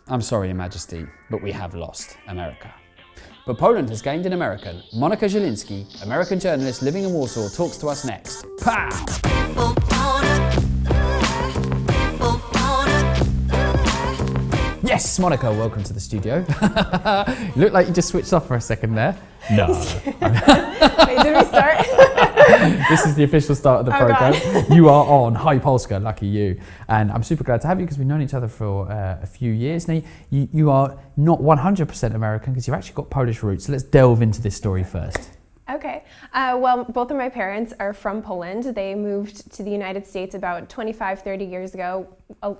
I'm sorry, Your Majesty, but we have lost America. But Poland has gained an American. Monika Zielinski, American journalist living in Warsaw, talks to us next. Pow! Yes, Monika, welcome to the studio. You look like you just switched off for a second there. No. Wait, did we start? This is the official start of the program. God. You are on Hi Polska, lucky you. And I'm super glad to have you because we've known each other for a few years. Now, you are not 100% American because you've actually got Polish roots. So let's delve into this story first. Okay. Well, both of my parents are from Poland. They moved to the United States about 25, 30 years ago,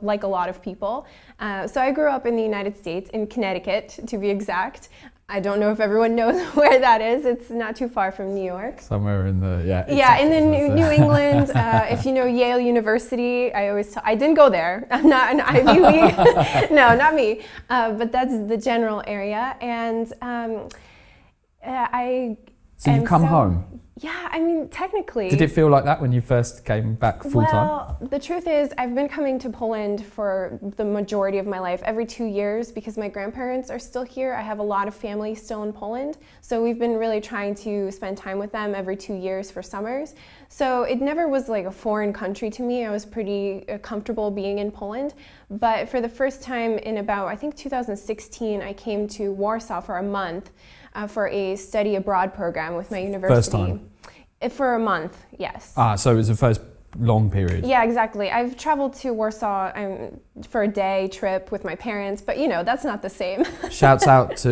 like a lot of people. So I grew up in the United States, in Connecticut, to be exact. I don't know if everyone knows where that is. It's not too far from New York. Somewhere in the, yeah. Yeah, in the New England. If you know Yale University, I didn't go there. I'm not an Ivy League. No, not me. But that's the general area. And So you've come home? Yeah, I mean, technically. Did it feel like that when you first came back full time? Well, the truth is I've been coming to Poland for the majority of my life, every 2 years, because my grandparents are still here. I have a lot of family still in Poland. So we've been really trying to spend time with them every 2 years for summers. So it never was like a foreign country to me. I was pretty comfortable being in Poland. But for the first time in about, I think 2016, I came to Warsaw for a month. For a study abroad program with my university. First time? For a month, yes. Ah, so it was the first long period. Yeah, exactly. I've traveled to Warsaw for a day trip with my parents, but you know, that's not the same. Shouts out to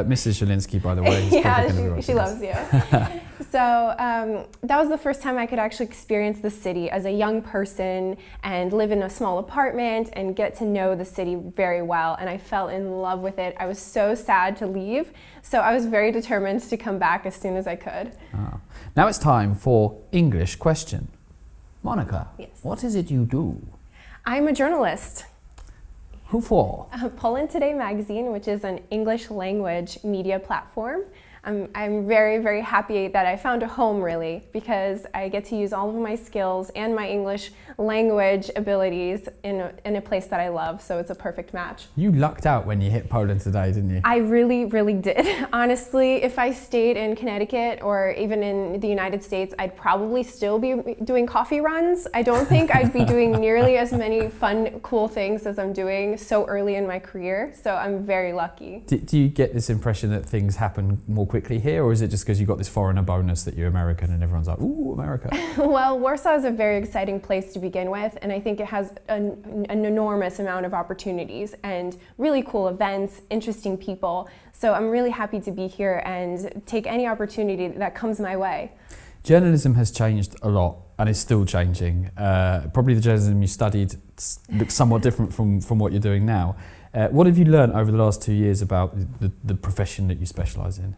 Mrs. Zielinski, by the way. Yeah, she loves you. So that was the first time I could actually experience the city as a young person and live in a small apartment and get to know the city very well. And I fell in love with it. I was so sad to leave. So I was very determined to come back as soon as I could. Ah. Now it's time for English question. Monika, yes. What is it you do? I'm a journalist. Who for? Poland Today magazine, which is an English language media platform. I'm very, very happy that I found a home, really, because I get to use all of my skills and my English language abilities in a place that I love, so it's a perfect match. You lucked out when you hit Poland Today, didn't you? I really, really did. Honestly, if I stayed in Connecticut or even in the United States, I'd probably still be doing coffee runs. I don't think I'd be doing nearly as many fun, cool things as I'm doing so early in my career, so I'm very lucky. Do you get this impression that things happen more quickly here, or is it just because you got this foreigner bonus that you're American and everyone's like, ooh, America? Well, Warsaw is a very exciting place to begin with, and I think it has an enormous amount of opportunities and really cool events, interesting people. So I'm really happy to be here and take any opportunity that comes my way. Journalism has changed a lot and is still changing. Probably the journalism you studied looks somewhat different from what you're doing now. What have you learned over the last 2 years about the profession that you specialise in?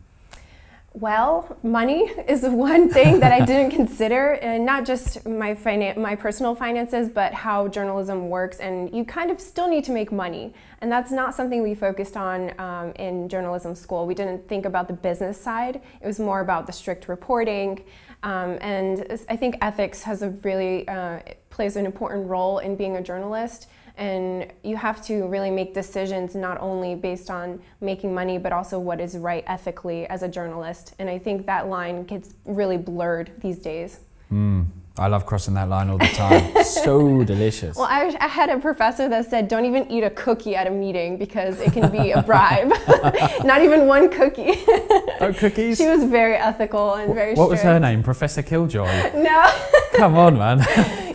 Well, money is one thing that I didn't consider, and not just my personal finances, but how journalism works, and you kind of still need to make money. And that's not something we focused on in journalism school. We didn't think about the business side. It was more about the strict reporting, and I think ethics has a really plays an important role in being a journalist. And you have to really make decisions not only based on making money, but also what is right ethically as a journalist. And I think that line gets really blurred these days. I love crossing that line all the time. So delicious. Well, I had a professor that said, don't even eat a cookie at a meeting because it can be a bribe. Not even one cookie. No cookies? She was very ethical and very strict. What was her name? Professor Killjoy? No. Come on, man.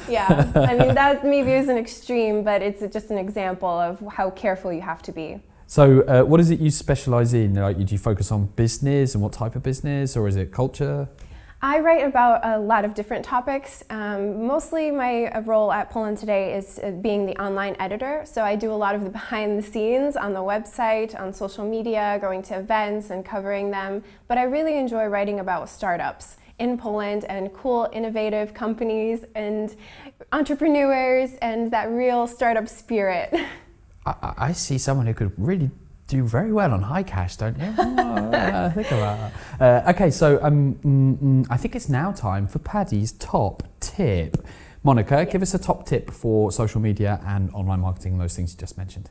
Yeah, I mean, that maybe is an extreme, but it's just an example of how careful you have to be. So what is it you specialise in? Like, do you focus on business and what type of business, or is it culture? I write about a lot of different topics. Mostly my role at Poland Today is being the online editor. So I do a lot of the behind the scenes on the website, on social media, going to events and covering them. But I really enjoy writing about startups in Poland and cool, innovative companies and entrepreneurs and that real startup spirit. I see someone who could really do very well on HiCash, don't you? Think about that. Okay, so I think it's now time for Paddy's top tip. Monika, give us a top tip for social media and online marketing, those things you just mentioned.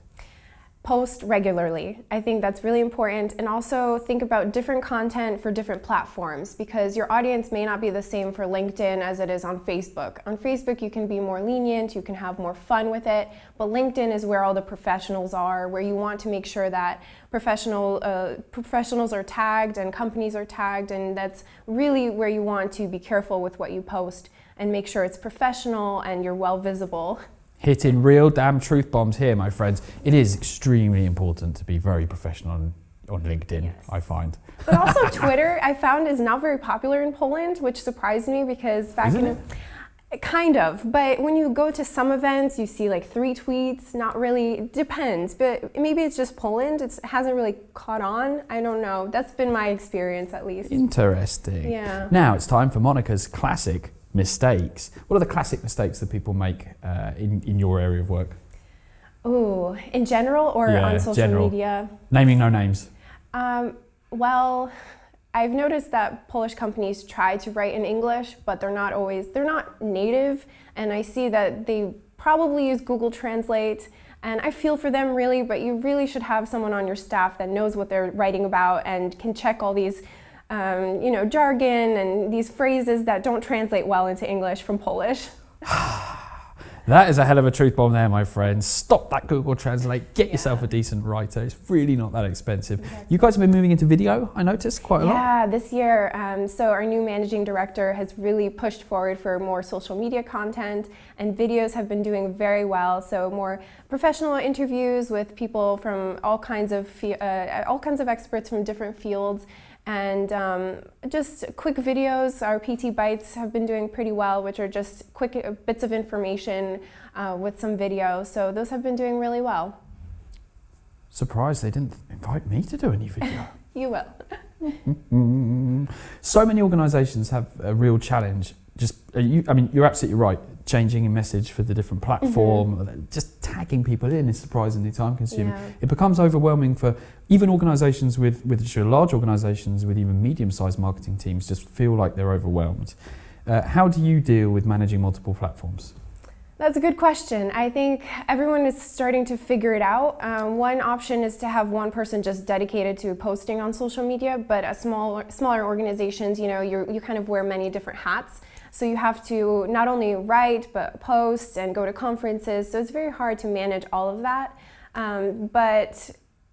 Post regularly. I think that's really important. And also think about different content for different platforms, because your audience may not be the same for LinkedIn as it is on Facebook. On Facebook, you can be more lenient, you can have more fun with it, but LinkedIn is where all the professionals are, where you want to make sure that professionals are tagged and companies are tagged, and that's really where you want to be careful with what you post and make sure it's professional and you're well visible. Hitting real damn truth bombs here, my friends. It is extremely important to be very professional on LinkedIn, yes. I find. But also Twitter, I found, is not very popular in Poland, which surprised me because back in... Kind of, but when you go to some events, you see like 3 tweets, not really, it depends, but maybe it's just Poland, it hasn't really caught on, I don't know. That's been my experience at least. Interesting. Yeah. Now it's time for Monica's classic mistakes. What are the classic mistakes that people make in your area of work? Ooh, in general or on social media? Naming no names. Well, I've noticed that Polish companies try to write in English, but they're not native, and I see that they probably use Google Translate, and I feel for them really, but you really should have someone on your staff that knows what they're writing about and can check all these jargon and these phrases that don't translate well into English from Polish. That is a hell of a truth bomb there, my friends. Stop that Google Translate. Get yourself a decent writer. It's really not that expensive. Exactly. You guys have been moving into video, I noticed, quite a lot. Yeah, this year. So our new managing director has really pushed forward for more social media content, and videos have been doing very well. So more professional interviews with people from all kinds of experts from different fields. And just quick videos. Our PT Bites have been doing pretty well, which are just quick bits of information with some video. So those have been doing really well. Surprised they didn't invite me to do any video. You will. So many organisations have a real challenge. You're absolutely right. Changing a message for the different platform, just tagging people in is surprisingly time consuming. Yeah. It becomes overwhelming for even organisations with large organisations with even medium-sized marketing teams just feel like they're overwhelmed. How do you deal with managing multiple platforms? That's a good question. I think everyone is starting to figure it out. One option is to have one person just dedicated to posting on social media, but at smaller organizations, you kind of wear many different hats. So you have to not only write, but post and go to conferences. So it's very hard to manage all of that. But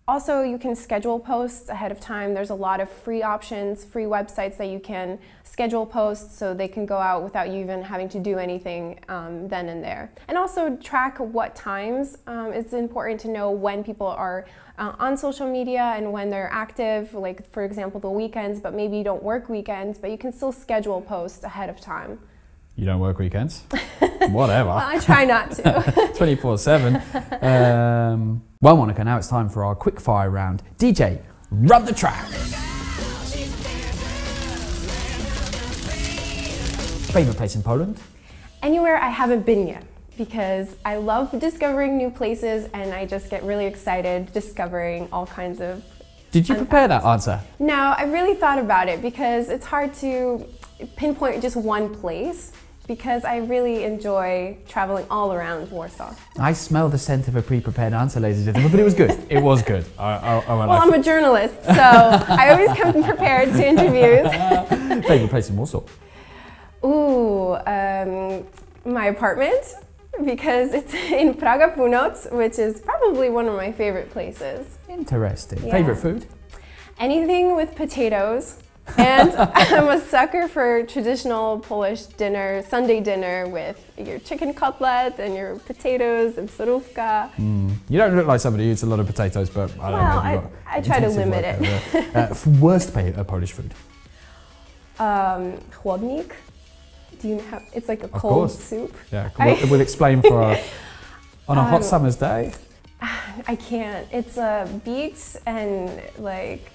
also you can schedule posts ahead of time. There's a lot of free options, free websites that you can schedule posts so they can go out without you even having to do anything then and there. And also track what times. It's important to know when people are on social media and when they're active, like for example the weekends, but maybe you don't work weekends, but you can still schedule posts ahead of time. You don't work weekends? Whatever. Well, I try not to. 24/7. Well, Monica, now it's time for our quick fire round. DJ, run the track. Favorite place in Poland? Anywhere I haven't been yet, because I love discovering new places and I just get really excited discovering all kinds of... Did you prepare that answer? No, I really thought about it because it's hard to pinpoint just one place, because I really enjoy traveling all around Warsaw. I smell the scent of a pre-prepared answer, ladies and gentlemen, but it was good. It was good. Well, I'm a journalist, so I always come prepared to interviews. Favorite place in Warsaw? Ooh, my apartment, because it's in Praga Północ, which is probably one of my favorite places. Interesting. Yeah. Favorite food? Anything with potatoes. And I'm a sucker for traditional Polish dinner, Sunday dinner with your chicken cutlet and your potatoes and surówka. You don't look like somebody who eats a lot of potatoes, but I don't know. I try to limit it. Worst Polish food? Chłodnik. Do you have? It's like a cold soup. Yeah, we'll explain on a hot summer's day. I can't. It's beets and like.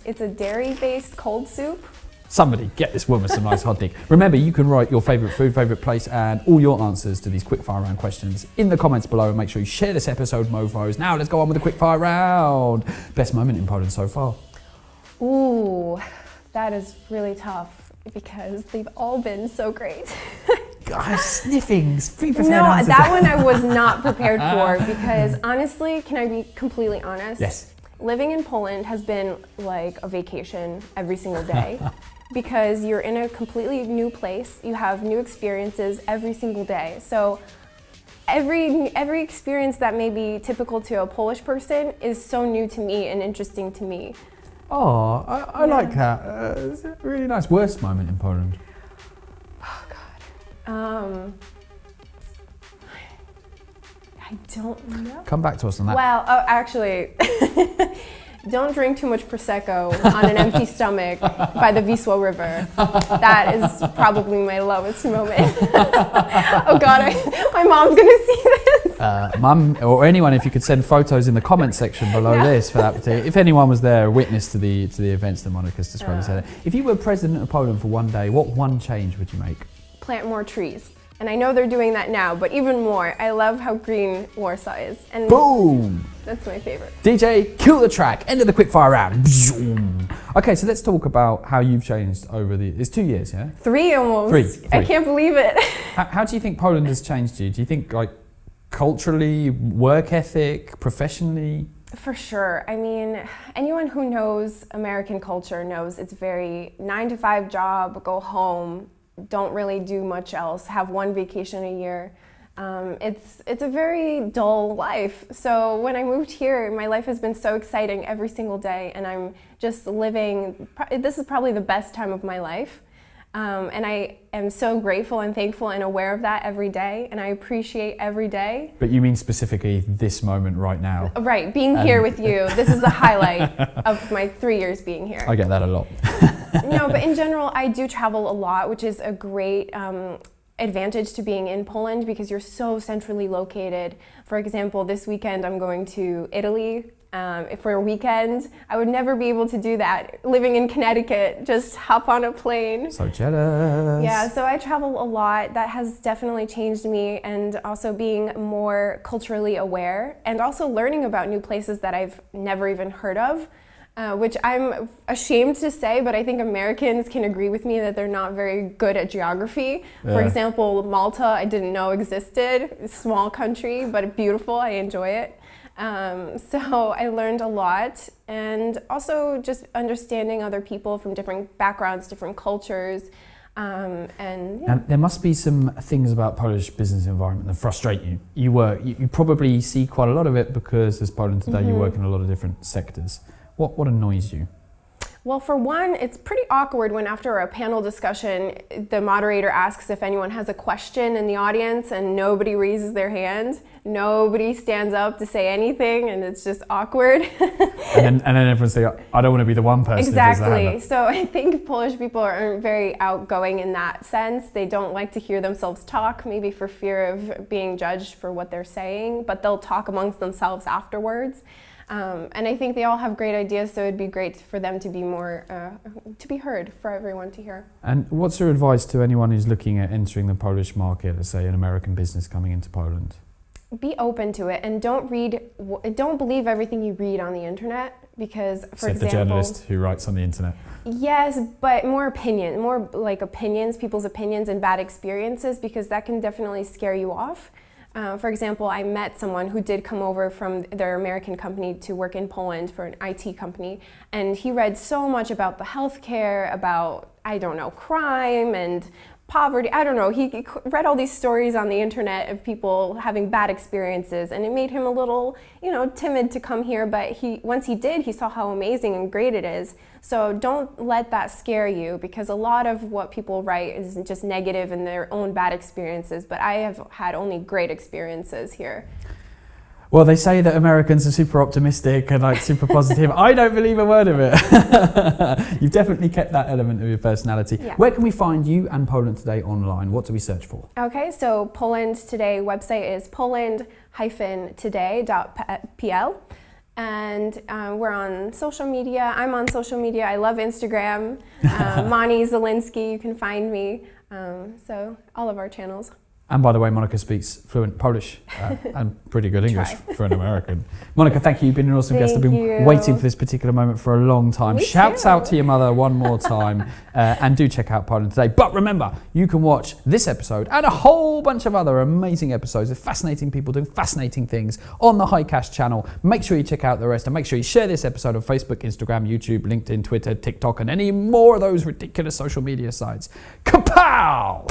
It's a dairy-based cold soup. Somebody get this woman some nice hot dick. Remember, you can write your favourite food, favourite place, and all your answers to these quickfire round questions in the comments below. And make sure you share this episode, mofos. Now let's go on with the quickfire round. Best moment in Poland so far? Ooh, that is really tough because they've all been so great. Sniffing, pre-prepared No, answers. that one I was not prepared for because honestly, can I be completely honest? Yes. Living in Poland has been like a vacation every single day because you're in a completely new place. You have new experiences every single day. So every experience that may be typical to a Polish person is so new to me and interesting to me. Oh, I like that. It's a really nice. Worst moment in Poland? Oh God. I don't know. Come back to us on that. Well, actually, don't drink too much Prosecco on an empty stomach by the Wisła River. That is probably my lowest moment. Oh God, my mom's gonna see this. Mum, or anyone, if you could send photos in the comment section below this for that particular. If anyone was there, a witness to the events that Monica's described. If you were president of Poland for one day, what one change would you make? Plant more trees. And I know they're doing that now, but even more. I love how green Warsaw is. And boom! That's my favorite. DJ, kill the track. End of the quickfire round. Okay, so let's talk about how you've changed over the... It's 2 years, yeah? 3 almost. 3. I can't believe it. How do you think Poland has changed you? Do you think, like, culturally, work ethic, professionally? For sure. I mean, anyone who knows American culture knows it's very 9-to-5 job, go home, don't really do much else, have one vacation a year. It's a very dull life. So when I moved here, my life has been so exciting every single day, and I'm just living, this is probably the best time of my life. And I am so grateful and thankful and aware of that every day, and I appreciate every day. But you mean specifically this moment right now? Right, being here with you. This is the highlight of my 3 years being here. I get that a lot. No, but in general, I do travel a lot, which is a great advantage to being in Poland because you're so centrally located. For example, this weekend I'm going to Italy for a weekend. I would never be able to do that living in Connecticut, just hop on a plane. So jealous. Yeah, so I travel a lot. That has definitely changed me, and also being more culturally aware and also learning about new places that I've never even heard of. Which I'm ashamed to say, but I think Americans can agree with me that they're not very good at geography. For example, Malta, I didn't know existed. A small country, but beautiful. I enjoy it. So I learned a lot, and also just understanding other people from different backgrounds, different cultures. And there must be some things about Polish business environment that frustrate you. You probably see quite a lot of it because as Poland today, you work in a lot of different sectors. What annoys you? Well, for one, it's pretty awkward when after a panel discussion, the moderator asks if anyone has a question in the audience and nobody raises their hand. Nobody stands up to say anything, and it's just awkward. and then everyone's saying, I don't want to be the one person. Exactly. So I think Polish people aren't very outgoing in that sense. They don't like to hear themselves talk, maybe for fear of being judged for what they're saying, but they'll talk amongst themselves afterwards. And I think they all have great ideas, so it'd be great for them to be more, to be heard, for everyone to hear. And what's your advice to anyone who's looking at entering the Polish market, let's say an American business coming into Poland? Be open to it, and don't believe everything you read on the internet, because, for example, the journalist who writes on the internet. Yes, but more like opinions, people's opinions and bad experiences, because that can definitely scare you off. For example, I met someone who did come over from their American company to work in Poland for an IT company, and he read so much about the healthcare, about, I don't know, crime and poverty. I don't know, he read all these stories on the internet of people having bad experiences, and it made him a little, timid to come here, but once he did, he saw how amazing and great it is. So don't let that scare you, because a lot of what people write is just negative and their own bad experiences, but I have had only great experiences here. Well, they say that Americans are super optimistic and like super positive. I don't believe a word of it. You've definitely kept that element of your personality. Yeah. Where can we find you and Poland Today online? What do we search for? Okay, so Poland Today website is poland-today.pl. And we're on social media. I'm on social media. I love Instagram. Mani Zielinski, you can find me. So all of our channels. And by the way, Monica speaks fluent Polish and pretty good English for an American. Monica, thank you. You've been an awesome guest. I've been waiting for this particular moment for a long time. Shouts out to your mother one more time. And do check out Poland Today. But remember, you can watch this episode and a whole bunch of other amazing episodes of fascinating people doing fascinating things on the HiCash channel. Make sure you check out the rest and make sure you share this episode on Facebook, Instagram, YouTube, LinkedIn, Twitter, TikTok, and any more of those ridiculous social media sites. Kapow!